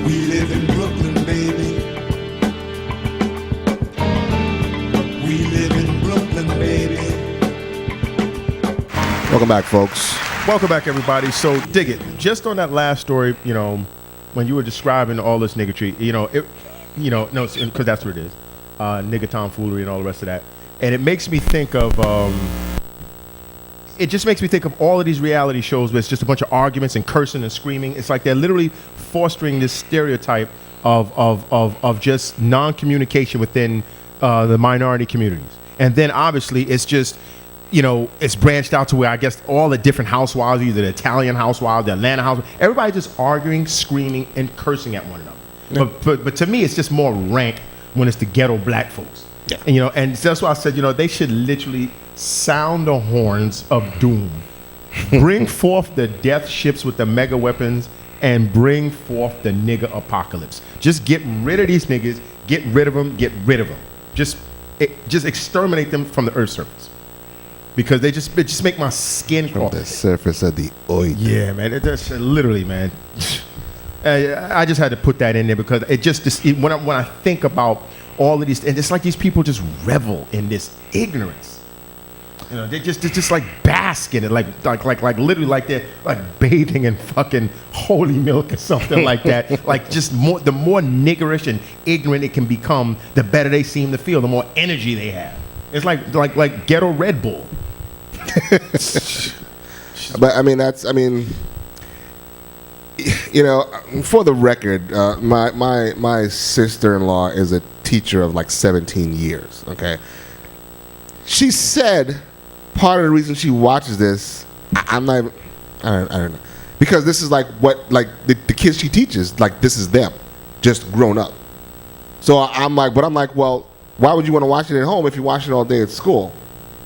We live in Brooklyn, baby. We live in Brooklyn, baby. Welcome back, folks. Welcome back, everybody. So, dig it. Just on that last story, you know, when you were describing all this niggatry, no, because that's what it is. Nigga tomfoolery and all the rest of that. And it makes me think of, it just makes me think of all of these reality shows where it's just a bunch of arguments and cursing and screaming. It's like they're literally fostering this stereotype of just non-communication within the minority communities. And then obviously it's just, you know, it's branched out to where I guess all the different housewives, either the Italian housewives, the Atlanta housewives, everybody just arguing, screaming, and cursing at one another. Yeah. But to me, it's just more rank when it's the ghetto black folks. Yeah. And, you know, and that's why I said, you know, they should literally sound the horns of doom. Bring forth the death ships with the mega weapons and bring forth the nigga apocalypse. Just get rid of these niggas, get rid of them. Just exterminate them from the earth's surface. Because it just make my skin crawl. From the surface of the earth. Yeah, man. That's literally, man. I just had to put that in there because when I think about all of these, and it's like these people just revel in this ignorance. You know, they just like bask in it, like literally like they're like bathing in fucking holy milk or something like that. Like just the more niggerish and ignorant it can become, the better they seem to feel, the more energy they have. It's like ghetto Red Bull. But I mean, you know, for the record, my sister-in-law is a teacher of like 17 years. Okay, she said part of the reason she watches this, I don't know, because this is like what like the kids she teaches, like this is them, just grown up. So I'm like, well, why would you want to watch it at home if you watch it all day at school?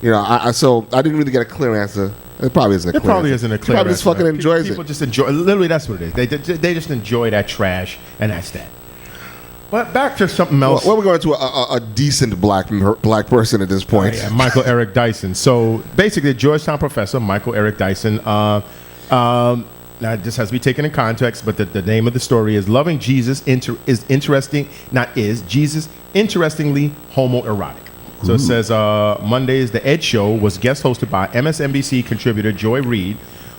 You know, so I didn't really get a clear answer. It probably isn't a clear answer. Isn't a clear She probably answer. just fucking enjoys People it. just enjoy. Literally, that's what it is. They just enjoy that trash, and that's that. But back to something else. Well, we're going to a decent black person at this point. Oh, yeah, Michael Eric Dyson. So basically, Georgetown professor Michael Eric Dyson. Now, this has to be taken in context, but the name of the story is "Loving Jesus is interesting." Jesus interestingly homoerotic. So it says Monday's The Ed Show was guest hosted by MSNBC contributor Joy Reid,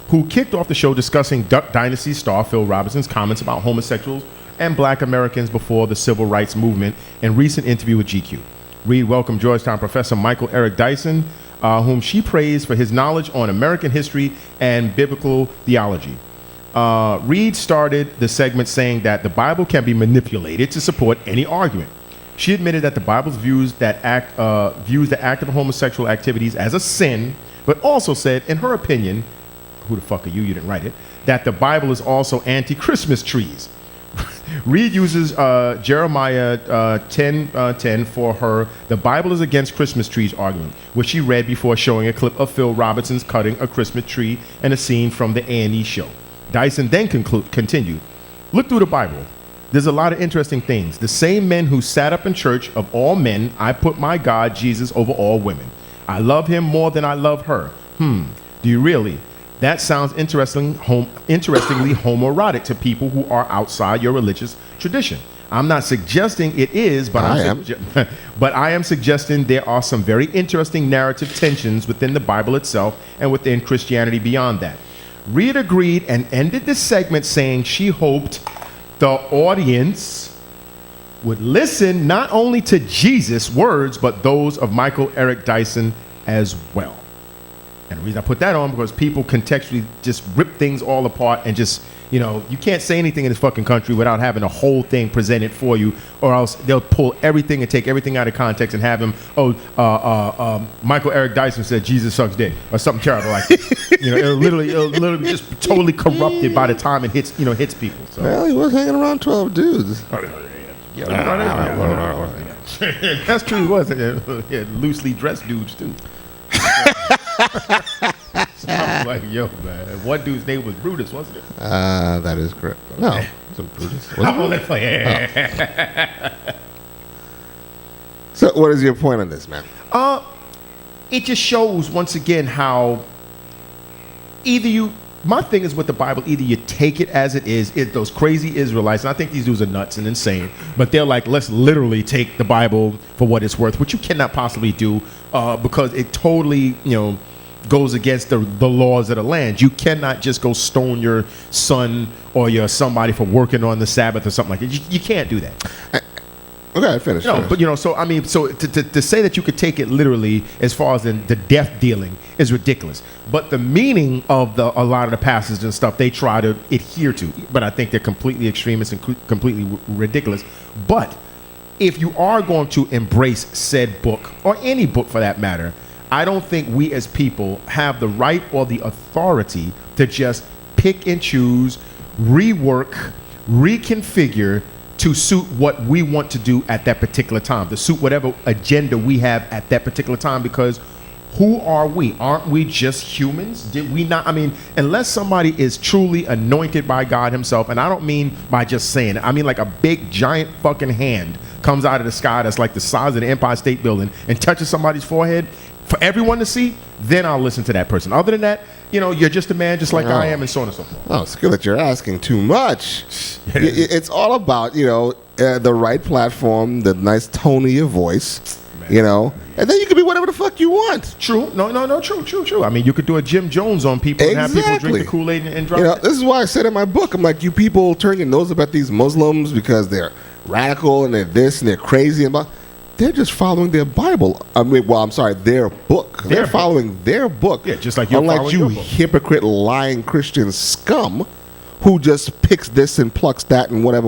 who kicked off the show discussing Duck Dynasty star Phil Robinson's comments about homosexuals and black Americans before the civil rights movement in recent interview with GQ. Reid welcomed Georgetown professor Michael Eric Dyson, whom she praised for his knowledge on American history and biblical theology. Reid started the segment saying that the Bible can be manipulated to support any argument. She admitted that the Bible views the act of homosexual activities as a sin, but also said, in her opinion, who the fuck are you? You didn't write it. That the Bible is also anti-Christmas trees. Reid uses Jeremiah 10:10 for her "the Bible is against Christmas trees" argument, which she read before showing a clip of Phil Robinson's cutting a Christmas tree and a scene from the A&E show. Dyson then continued, "Look through the Bible. There's a lot of interesting things. The same men who sat up in church, of all men, I put my God, Jesus, over all women. I love him more than I love her. Do you really? That sounds interestingly homoerotic to people who are outside your religious tradition. I'm not suggesting it is, but I am suggesting there are some very interesting narrative tensions within the Bible itself and within Christianity beyond that." Reid agreed and ended this segment saying she hoped the audience would listen not only to Jesus' words, but those of Michael Eric Dyson as well. And the reason I put that on because people contextually just rip things all apart and just, you know, you can't say anything in this fucking country without having the whole thing presented for you, or else they'll pull everything and take everything out of context and have him, Michael Eric Dyson said Jesus sucks dick or something terrible like that. You know, it'll literally be just totally corrupted by the time it hits people. So. Well, he was hanging around 12 dudes. That's true. He was. Yeah, loosely dressed dudes too. So I'm like, yo, man. One dude's name was Brutus, wasn't it? That is correct. No, it wasn't Brutus. So, what is your point on this, man? It just shows once again how either my thing is with the Bible, either you take it as it is, those crazy Israelites, and I think these dudes are nuts and insane, but they're like, let's literally take the Bible for what it's worth, which you cannot possibly do because it totally, goes against the laws of the land. You cannot just go stone your son or your somebody for working on the Sabbath or something like that. You can't do that. Okay, finish. But so to say that you could take it literally as far as the death dealing is ridiculous. But the meaning of a lot of the passages and stuff they try to adhere to, but I think they're completely extremist and completely ridiculous. But if you are going to embrace said book or any book for that matter, I don't think we as people have the right or the authority to just pick and choose, rework, reconfigure to suit what we want to do at that particular time, to suit whatever agenda we have at that particular time, because who are we? Aren't we just humans? Did we not? I mean, unless somebody is truly anointed by God himself, and I don't mean by just saying it, I mean like a big giant fucking hand comes out of the sky that's like the size of the Empire State Building and touches somebody's forehead for everyone to see, then I'll listen to that person. Other than that, you're just a man just like I am, and so on and so forth. Oh, Skillet, you're asking too much. It's all about, the right platform, the nice tone of your voice, and then you can be whatever the fuck you want. True. No, true. I mean, you could do a Jim Jones on people and have people drink the Kool-Aid and drop it. This is why I said in my book, I'm like, you people turn your nose up at these Muslims because they're radical and they're this and they're crazy and blah. They're just following their Bible. Their book. They're following their book. Yeah, just like you're unlike you hypocrite, lying Christian scum who just picks this and plucks that and whatever.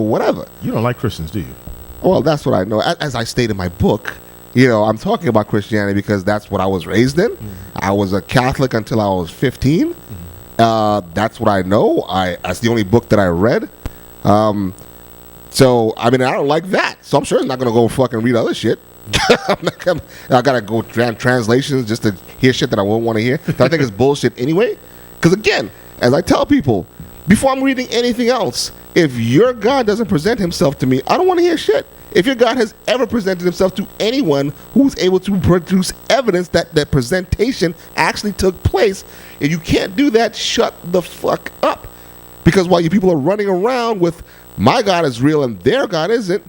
You don't like Christians, do you? Well, that's what I know. As I state in my book, I'm talking about Christianity because that's what I was raised in. I was a Catholic until I was 15. That's what I know. That's the only book that I read. So, I don't like that. So I'm sure I'm not going to go fucking read other shit. I got to go translations just to hear shit that I won't want to hear. That I think is bullshit anyway. Because again, as I tell people, before I'm reading anything else, if your God doesn't present himself to me, I don't want to hear shit. If your God has ever presented himself to anyone who's able to produce evidence that that presentation actually took place, if you can't do that, shut the fuck up. Because while you people are running around with my God is real and their God isn't,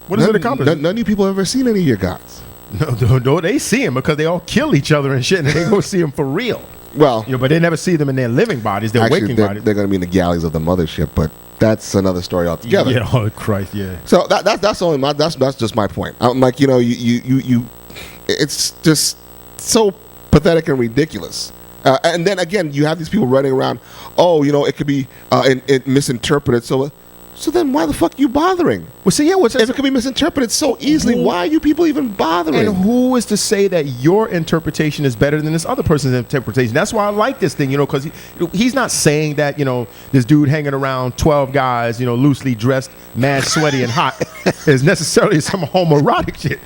what does it accomplish? None of you people have ever seen any of your gods. No, they see him because they all kill each other and shit, and they go see him for real. Well, but they never see them in their living bodies, their waking bodies. They're going to be in the galleys of the mothership, but that's another story altogether. Yeah, oh Christ, yeah. So that's just my point. I'm like, it's just so pathetic and ridiculous. And then again, you have these people running around. Oh, it could be misinterpreted. So then why the fuck are you bothering? Well, see, if it could be misinterpreted so easily, why are you people even bothering? And who is to say that your interpretation is better than this other person's interpretation? That's why I like this thing, because he's not saying that, this dude hanging around 12 guys, loosely dressed, mad, sweaty, and hot is necessarily some homoerotic shit,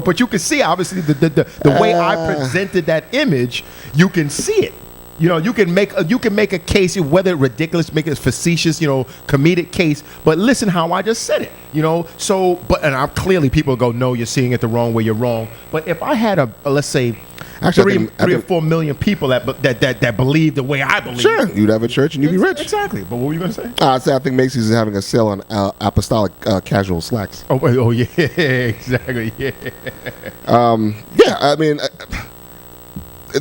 But you can see, obviously, the way I presented that image, you can see it. You can make a case, whether ridiculous, make it facetious, comedic case. But listen how I just said it, So, and I'm clearly people go, no, you're seeing it the wrong way. You're wrong. But if I had let's say, three or 4 million people that believe the way I believe, sure, you'd have a church and you'd be rich. Exactly. But what were you going to say? I think Macy's is having a sale on apostolic casual slacks. Oh yeah, exactly. Yeah.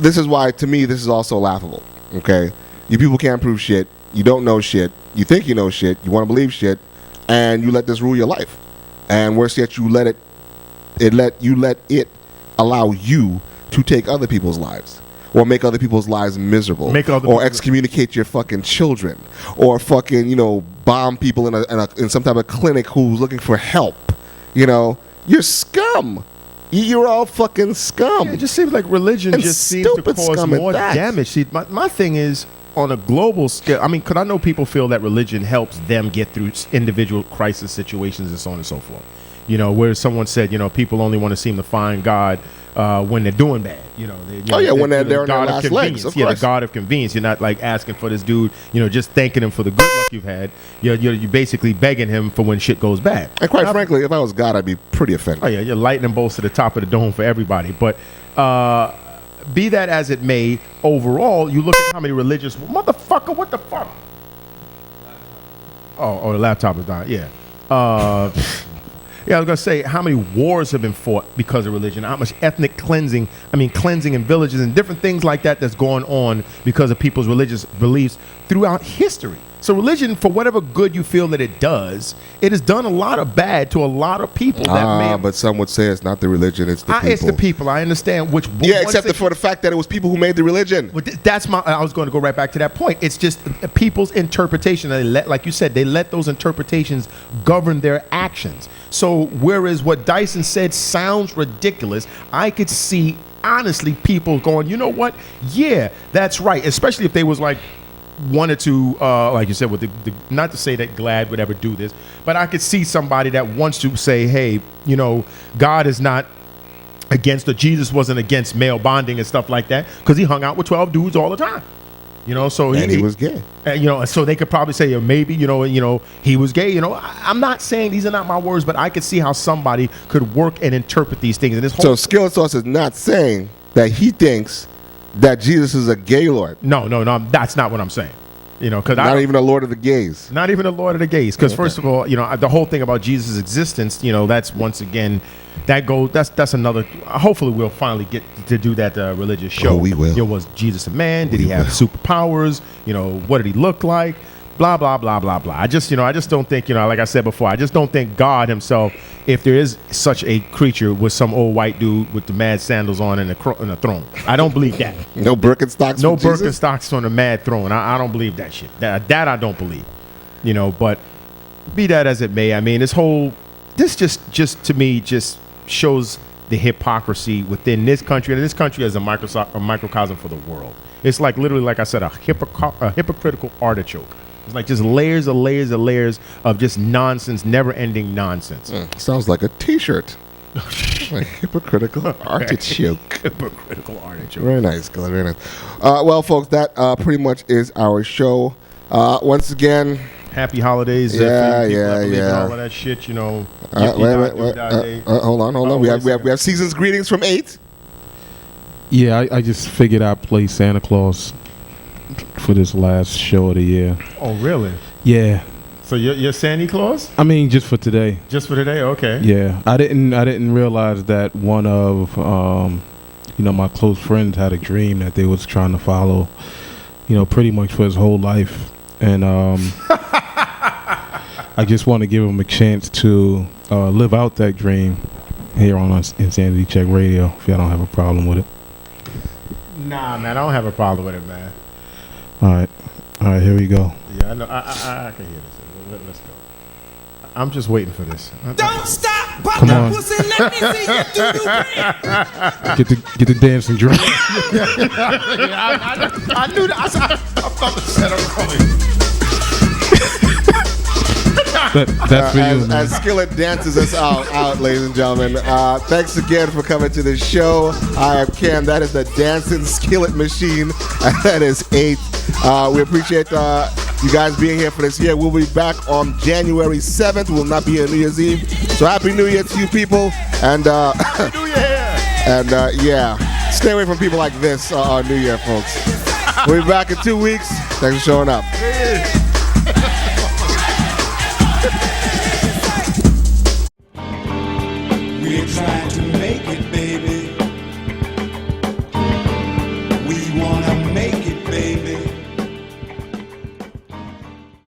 This is why, to me, this is also laughable, okay? You people can't prove shit. You don't know shit. You think you know shit. You want to believe shit. And you let this rule your life. And worse yet, you let it allow you to take other people's lives. Or make other people's lives miserable. Or excommunicate your fucking children. Or fucking, bomb people in some type of clinic who's looking for help. You're scum. You're all fucking scum. Yeah, it just seems like religion just seems to cause more damage. See, my thing is, on a global scale, because I know people feel that religion helps them get through individual crisis situations and so on and so forth. Where someone said, people only want to seem to find God when they're doing bad. When they're on their last legs, of course. The God of convenience. You're not like asking for this dude, just thanking him for the good luck you've had. You're basically begging him for when shit goes bad. And quite frankly, if I was God, I'd be pretty offended. Oh yeah, you're lightning bolts to the top of the dome for everybody. But be that as it may, overall, you look at how many religious motherfucker. What the fuck? Oh, the laptop is dying. Yeah. Yeah, I was gonna say how many wars have been fought because of religion, how much ethnic cleansing in villages and different things like that that's going on because of people's religious beliefs throughout history. So religion, for whatever good you feel that it does, it has done a lot of bad to a lot of people. But some would say it's not the religion, it's the people. It's the people. I understand which. Yeah, except for the fact that it was people who made the religion. That's I was going to go right back to that point. It's just people's interpretation. Like you said, they let those interpretations govern their actions. So whereas what Dyson said sounds ridiculous, I could see honestly people going, you know what? Yeah, that's right. Especially if they was like wanted to, like you said, with the not to say that GLAAD would ever do this, but I could see somebody that wants to say, hey, you know, God is not against, or Jesus wasn't against male bonding and stuff like that, because he hung out with 12 dudes all the time. You know, so he was gay. You know, so they could probably say, maybe, you know, he was gay. You know, I'm not saying these are not my words, but I could see how somebody could work and interpret these things. And this whole so Skillet Sauce is not saying that he thinks that Jesus is a gay lord. No, that's not what I'm saying. You know, because not even a lord of the gays. Not even a lord of the gays. Because first of all, you know, the whole thing about Jesus' existence, you know, that's once again, that's another. Hopefully, we'll finally get to do that religious show. Oh, we will. You know, was Jesus a man? Did he have superpowers? You know, what did he look like? Blah blah blah blah blah. I just don't think, you know, like I said before, I just don't think God himself, if there is such a creature, was some old white dude with the mad sandals on and a throne. I don't believe that. No Birkenstocks. No Birkenstocks on a mad throne. I don't believe that shit. That I don't believe. You know, but be that as it may, I mean, this just to me just shows the hypocrisy within this country, and this country as a microcosm for the world. It's like literally, like I said, a hypocritical artichoke. It's like just layers of layers of layers of just nonsense, never-ending nonsense. Sounds like a T-shirt. Like hypocritical artichoke. Hypocritical artichoke. Very nice, Glenn. Very nice. Well, folks, that pretty much is our show. Once again, happy holidays. Yeah. All of that shit, you know. Wait. Hold on. We have season's greetings from 8. Yeah, I just figured I'd play Santa Claus for this last show of the year. Oh, really? Yeah. So you're Santa Claus? I mean, just for today. Just for today? Okay. Yeah. I didn't realize that one of my close friends had a dream that they was trying to follow, you know, pretty much for his whole life. And I just want to give him a chance to live out that dream here on Insanity Check Radio, if y'all don't have a problem with it. Nah, man, I don't have a problem with it, man. All right, here we go. Yeah, I know. I can hear this. Let's go. I'm just waiting for this. Don't stop, pop Come that on. pussy, let me see you do the Get the dancing drum. I knew that. I felt the setup coming. That's for you, man. As Skillet dances us out, ladies and gentlemen. Thanks again for coming to the show. I am Cam. That is the dancing Skillet machine. That is 8. We appreciate you guys being here for this year. We'll be back on January 7th. We will not be here New Year's Eve. So Happy New Year to you people. And Happy New Year. And yeah, stay away from people like this on New Year, folks. We'll be back in 2 weeks. Thanks for showing up. Yeah.